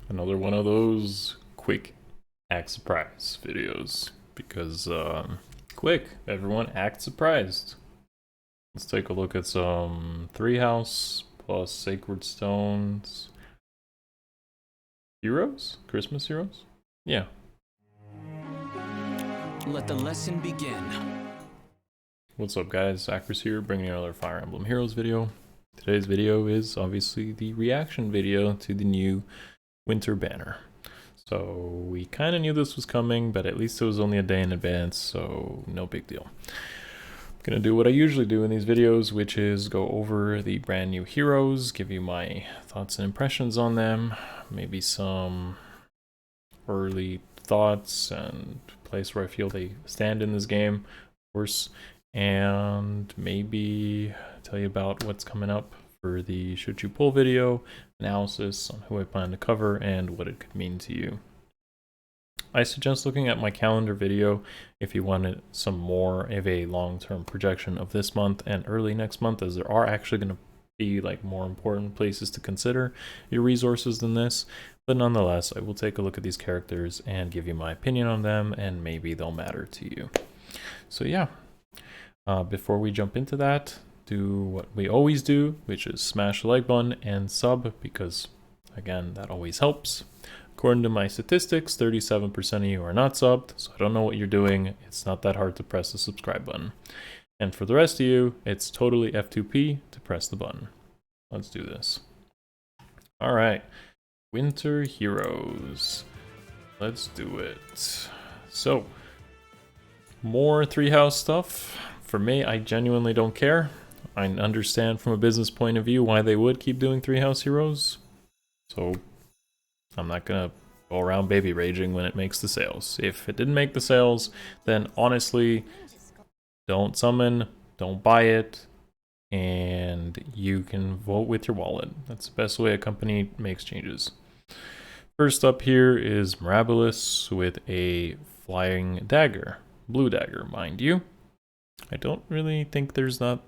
Another one of those quick act surprise videos. Because, quick, everyone act surprised. Let's take a look at some 3-house plus Sacred Stones. Heroes? Christmas heroes? Yeah. Let the lesson begin. What's up guys, Akariss here, bringing another Fire Emblem Heroes video. Today's video is obviously the reaction video to the new winter banner. So we kind of knew this was coming, but at least it was only a day in advance, so no big deal. I'm gonna do what I usually do in these videos, which is go over the brand new heroes, give you my thoughts and impressions on them, maybe some early thoughts and place where I feel they stand in this game, of course, and maybe tell you about what's coming up for the Should You Pull video, analysis on who I plan to cover, and what it could mean to you. I suggest looking at my calendar video if you wanted some more of a long-term projection of this month and early next month, as there are actually going to be like more important places to consider your resources than this. But nonetheless, I will take a look at these characters and give you my opinion on them, and maybe they'll matter to you. So yeah, before we jump into that, do what we always do, which is smash the like button and sub, because again, that always helps. According to my statistics, 37% of you are not subbed, so I don't know what you're doing. It's not that hard to press the subscribe button. And for the rest of you, it's totally F2P to press the button. Let's do this. All right, Winter Heroes. Let's do it. So, more 3-house stuff. For me, I genuinely don't care. I understand from a business point of view why they would keep doing 3-house heroes. So, I'm not gonna go around baby raging when it makes the sales. If it didn't make the sales, then honestly, don't summon, don't buy it, and you can vote with your wallet. That's the best way a company makes changes. First up here is Mirabilis with a flying dagger. Blue dagger, mind you. I don't think there's that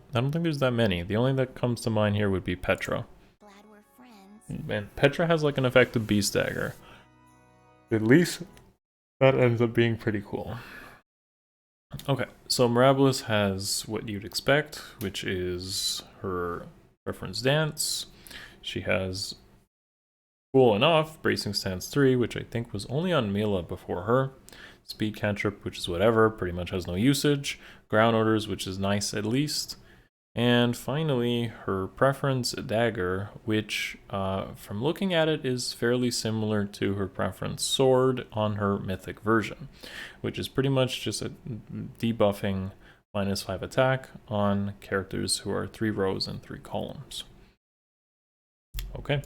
many. The only that comes to mind here would be Petra. And Petra has like an effective beast dagger. At least that ends up being pretty cool. Okay, so Mirabilis has what you'd expect, which is her reference dance. She has, cool enough, bracing stance 3, which I think was only on Mila before her. Speed cantrip, which is whatever, pretty much has no usage. Ground orders, which is nice at least. And finally, her preference dagger, which from looking at it is fairly similar to her preference sword on her mythic version, which is pretty much just a debuffing -5 attack on characters who are 3 rows and 3 columns. Okay.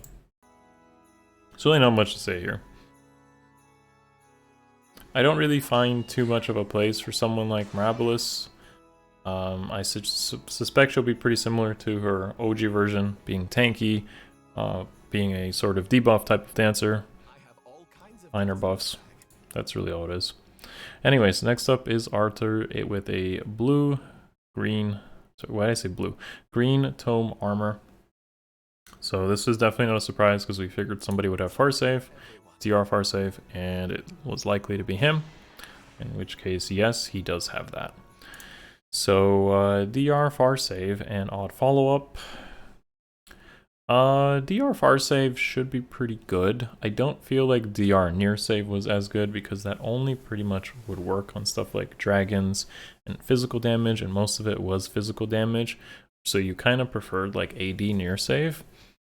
There's really not much to say here. I don't really find too much of a place for someone like Mirabilis. I suspect she'll be pretty similar to her OG version, being tanky, being a sort of debuff type of dancer. Minor buffs. That's really all it is. Anyways, next up is Artur with a green tome armor. So this is definitely not a surprise because we figured somebody would have far save, DR far save, and it was likely to be him. In which case, yes, he does have that. So, DR far save and odd follow-up. DR far save should be pretty good. I don't feel like DR near save was as good because that only pretty much would work on stuff like dragons and physical damage, and most of it was physical damage. So you kind of preferred like AD near save.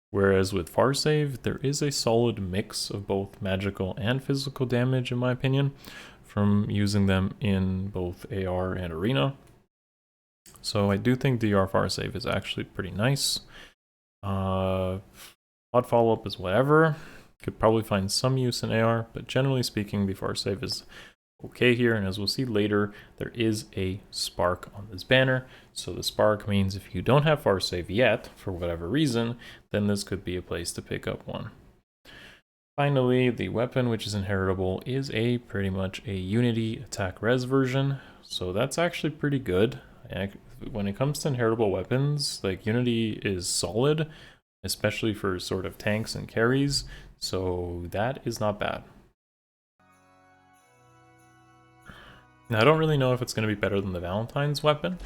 Whereas with far save, there is a solid mix of both magical and physical damage in my opinion, from using them in both AR and arena. So I do think DR far save is actually pretty nice. Odd follow-up is whatever. Could probably find some use in AR, but generally speaking, the far save is okay here. And as we'll see later, there is a spark on this banner. So the spark means if you don't have far save yet, for whatever reason, then this could be a place to pick up one. Finally, the weapon, which is inheritable, is pretty much a Unity attack res version. So that's actually pretty good. When it comes to inheritable weapons, like Unity is solid, especially for sort of tanks and carries. So that is not bad. Now, I don't really know if it's going to be better than the Valentine's weapon.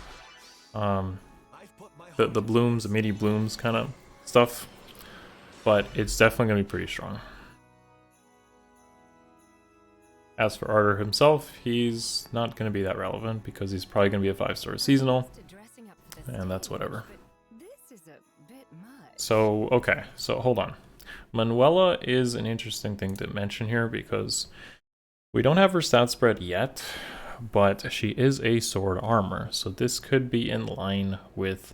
The blooms, the midi blooms kind of stuff. But it's definitely going to be pretty strong. As for Artur himself, he's not going to be that relevant because he's probably going to be a 5-star seasonal. And that's whatever. So, okay, so hold on. Manuela is an interesting thing to mention here because we don't have her stat spread yet, but she is a sword armor. So this could be in line with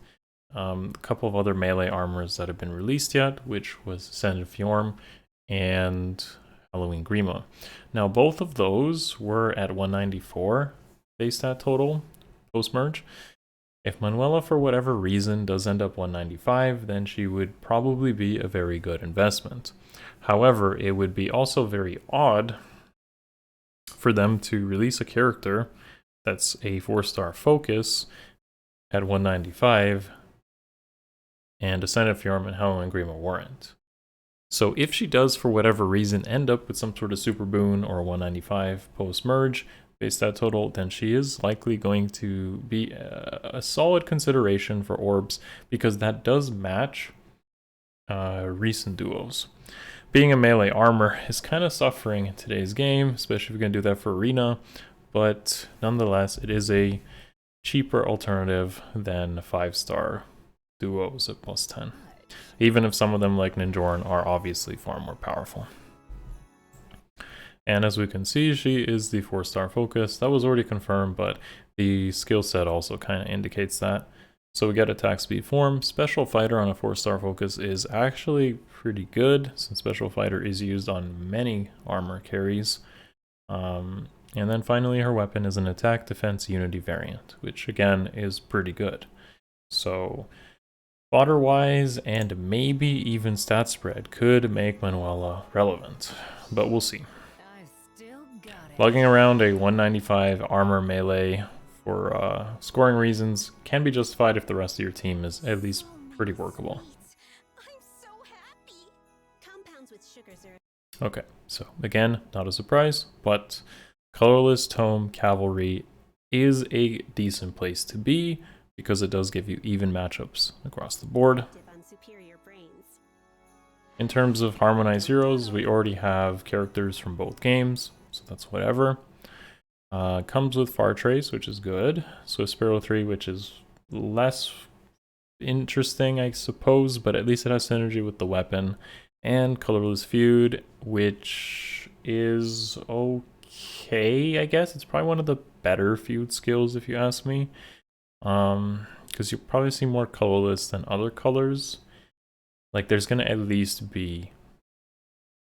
a couple of other melee armors that have been released yet, which was Ascended Fjorm and Halloween Grima. Now, both of those were at 194 base stat total post-merge. If Manuela, for whatever reason, does end up 195, then she would probably be a very good investment. However, it would be also very odd for them to release a character that's a 4-star focus at 195 and Ascended Fjorm and Halloween Grima weren't. So if she does, for whatever reason, end up with some sort of super boon or a 195 post-merge base stat total, then she is likely going to be a solid consideration for orbs because that does match recent duos. Being a melee armor is kind of suffering in today's game, especially if you're going to do that for arena, but nonetheless, it is a cheaper alternative than 5-star duos at plus 10. Even if some of them, like Ninjorn, are obviously far more powerful. And as we can see, she is the 4-star focus. That was already confirmed, but the skill set also kind of indicates that. So we get attack speed form. Special fighter on a 4-star focus is actually pretty good, since special fighter is used on many armor carries. And then finally, her weapon is an attack defense unity variant, which again is pretty good. So fodder-wise and maybe even stat spread could make Manuela relevant, but we'll see. Lugging around a 195 armor melee for scoring reasons can be justified if the rest of your team is at least pretty workable. Okay, so again, not a surprise, but colorless tome cavalry is a decent place to be because it does give you even matchups across the board. In terms of harmonized heroes, we already have characters from both games, so that's whatever. Comes with Far Trace, which is good. Swift Sparrow 3, which is less interesting, I suppose, but at least it has synergy with the weapon. And Colorless Feud, which is okay, I guess. It's probably one of the better feud skills, if you ask me. Because you probably see more colorless than other colors. Like, there's going to at least be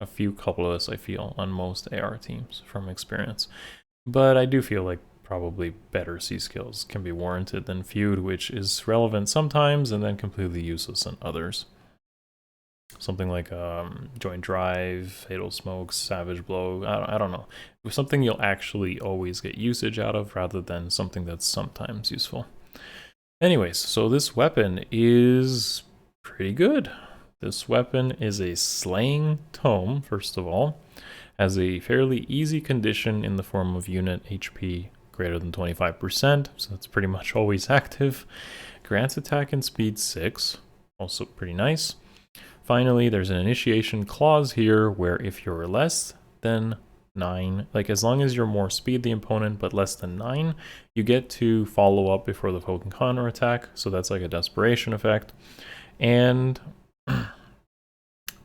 a few colorless, I feel, on most AR teams from experience. But I do feel like probably better C skills can be warranted than feud, which is relevant sometimes and then completely useless in others. Something like Joint Drive, Fatal Smokes, Savage Blow, I don't know. Something you'll actually always get usage out of rather than something that's sometimes useful. Anyways, so this weapon is pretty good. This weapon is a slaying tome, first of all. Has a fairly easy condition in the form of unit HP greater than 25%, so that's pretty much always active. Grants attack and speed 6, also pretty nice. Finally, there's an initiation clause here where if you're less than 9, like as long as you're more speed the opponent but less than 9, you get to follow up before the foe can counterattack, so that's like a desperation effect. And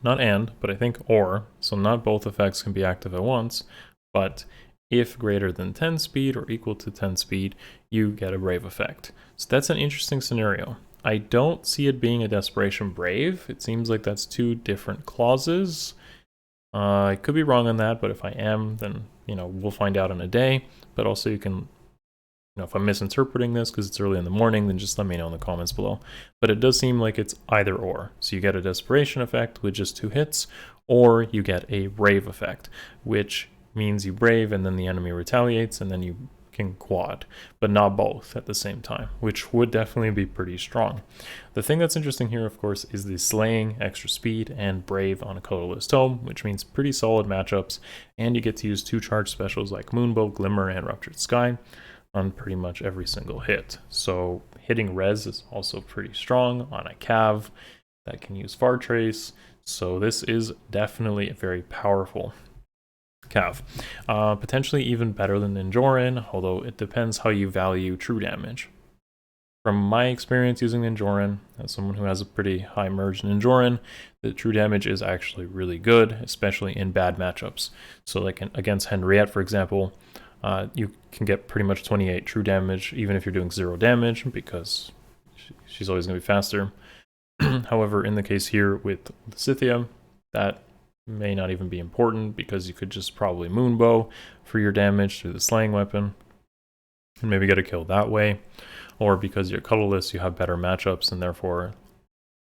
not and, but I think or, so not both effects can be active at once, but if greater than 10 speed or equal to 10 speed, you get a brave effect. So that's an interesting scenario. I don't see it being a desperation brave. It seems like that's two different clauses. I could be wrong on that, but if I am, then, we'll find out in a day. But also you can, if I'm misinterpreting this because it's early in the morning, then just let me know in the comments below. But it does seem like it's either or. So you get a desperation effect with just 2 hits, or you get a brave effect, which means you brave and then the enemy retaliates and then you can quad, but not both at the same time, which would definitely be pretty strong. The thing that's interesting here, of course, is the slaying, extra speed, and brave on a colorless tome, which means pretty solid matchups, and you get to use 2 charge specials like Moonbow, Glimmer, and Ruptured Sky on pretty much every single hit. So hitting res is also pretty strong on a cav that can use Far Trace, so this is definitely a very powerful cav. Potentially even better than Ninjorin, although it depends how you value true damage. From my experience using Ninjorin, as someone who has a pretty high merge Ninjorin, the true damage is actually really good, especially in bad matchups. So like against Henriette, for example, you can get pretty much 28 true damage, even if you're doing 0 damage, because she's always going to be faster. However, in the case here with Lysithea, that may not even be important, because you could just probably Moonbow for your damage through the slaying weapon, and maybe get a kill that way. Or because you're colorless, you have better matchups, and therefore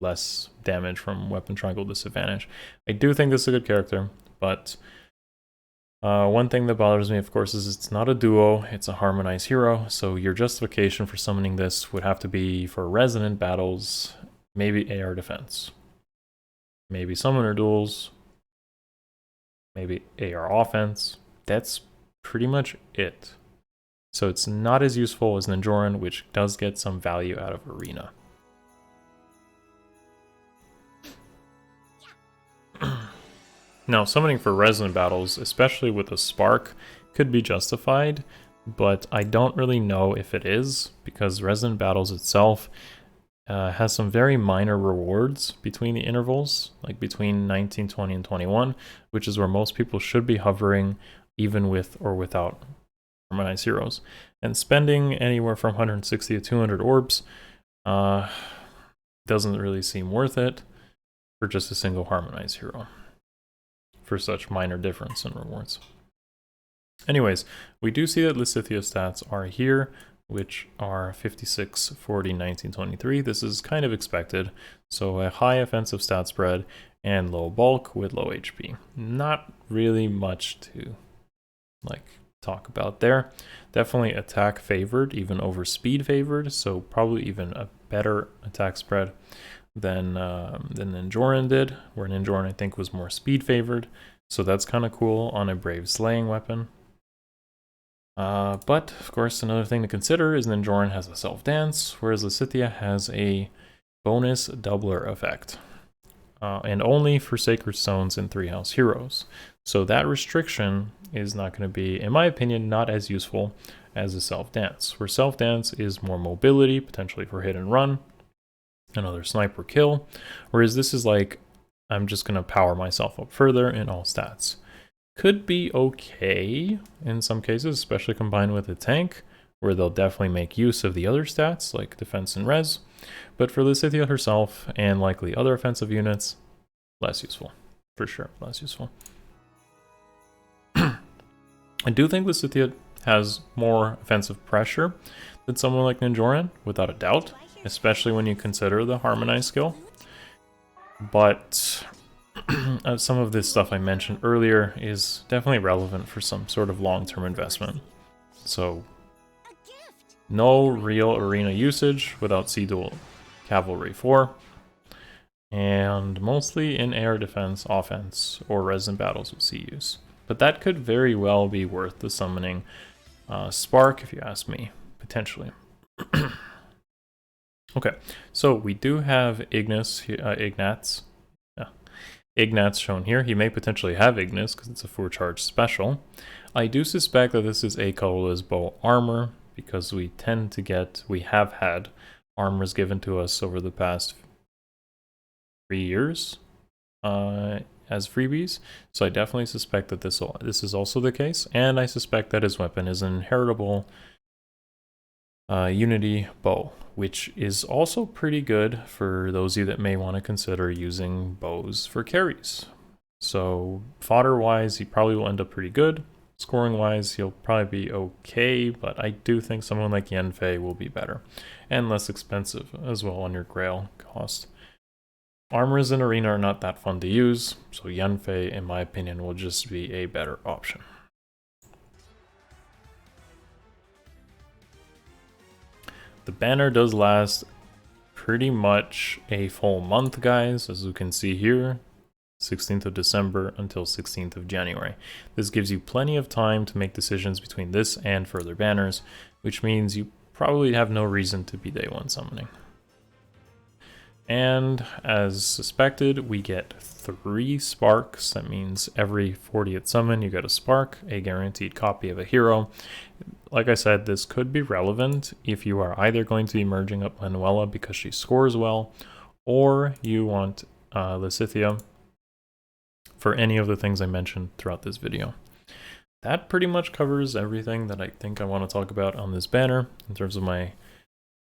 less damage from weapon triangle disadvantage. I do think this is a good character, but one thing that bothers me, of course, is it's not a duo, it's a harmonized hero, so your justification for summoning this would have to be for Resonant Battles, maybe AR defense, maybe Summoner Duels, maybe AR offense. That's pretty much it. So it's not as useful as Ninjorin, which does get some value out of Arena. Now, summoning for Resonant Battles, especially with a Spark, could be justified, but I don't really know if it is, because Resonant Battles itself has some very minor rewards between the intervals, like between 19, 20, and 21, which is where most people should be hovering, even with or without Harmonized Heroes. And spending anywhere from 160 to 200 orbs doesn't really seem worth it for just a single Harmonized Hero, for such minor difference in rewards. Anyways, we do see that Lysithea stats are here, which are 56, 40, 19, 23. This is kind of expected. So a high offensive stat spread and low bulk with low HP. Not really much to talk about there. Definitely attack favored, even over speed favored. So probably even a better attack spread than Ninjorin did, where Ninjorin I think was more speed favored. So that's kind of cool on a brave slaying weapon. But of course, another thing to consider is Ninjorin has a self-dance, whereas Lysithea has a bonus doubler effect, and only for Sacred Stones and 3-house heroes. So that restriction is not going to be, in my opinion, not as useful as a self-dance, where self-dance is more mobility, potentially for hit and run, another sniper kill, whereas this is like, I'm just going to power myself up further in all stats. Could be okay in some cases, especially combined with a tank, where they'll definitely make use of the other stats, like defense and res. But for Lysithea herself, and likely other offensive units, less useful. For sure, less useful. I do think Lysithea has more offensive pressure than someone like Ninjorin, without a doubt, especially when you consider the harmonized skill. But some of this stuff I mentioned earlier is definitely relevant for some sort of long-term investment. So, no real arena usage without C-Duel Cavalry 4, and mostly in air defense, offense, or Resonant Battles with C use. But that could very well be worth the summoning Spark, if you ask me, potentially. Okay, so we do have Ignatz. Ignatz shown here. He may potentially have Ignatz because it's a 4-charge special. I do suspect that this is a colorless bow armor, because we have had armors given to us over the past 3 years as freebies. So I definitely suspect that this is also the case, and I suspect that his weapon is an inheritable Unity bow, which is also pretty good for those of you that may want to consider using bows for carries. So fodder-wise, he probably will end up pretty good. Scoring-wise, he'll probably be okay, but I do think someone like Yanfei will be better, and less expensive as well on your grail cost. Armors in Arena are not that fun to use, so Yanfei, in my opinion, will just be a better option. The banner does last pretty much a full month, guys, as you can see here. 16th of December until 16th of January. This gives you plenty of time to make decisions between this and further banners, which means you probably have no reason to be day one summoning. And as suspected, we get 3 sparks. That means every 40th summon you get a spark, a guaranteed copy of a hero. Like I said, this could be relevant if you are either going to be merging up Manuela because she scores well, or you want Lysithea for any of the things I mentioned throughout this video. That pretty much covers everything that I think I want to talk about on this banner in terms of my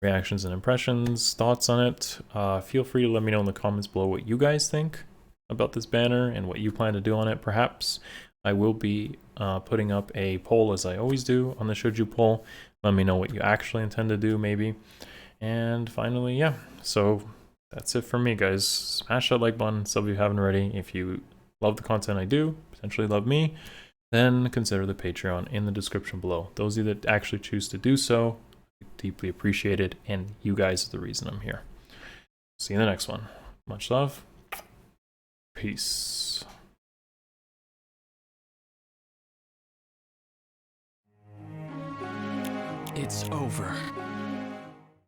reactions and impressions, thoughts on it. Feel free to let me know in the comments below what you guys think about this banner and what you plan to do on it. Perhaps I will be putting up a poll, as I always do, on the Should You poll. Let me know what you actually intend to do, maybe. And finally, yeah, so that's it for me, guys. Smash that like button, sub if you haven't already. If you love the content I do, potentially love me, then consider the Patreon in the description below. Those of you that actually choose to do so, deeply appreciated, and you guys are the reason I'm here. See you in the next one. Much love. Peace. It's over.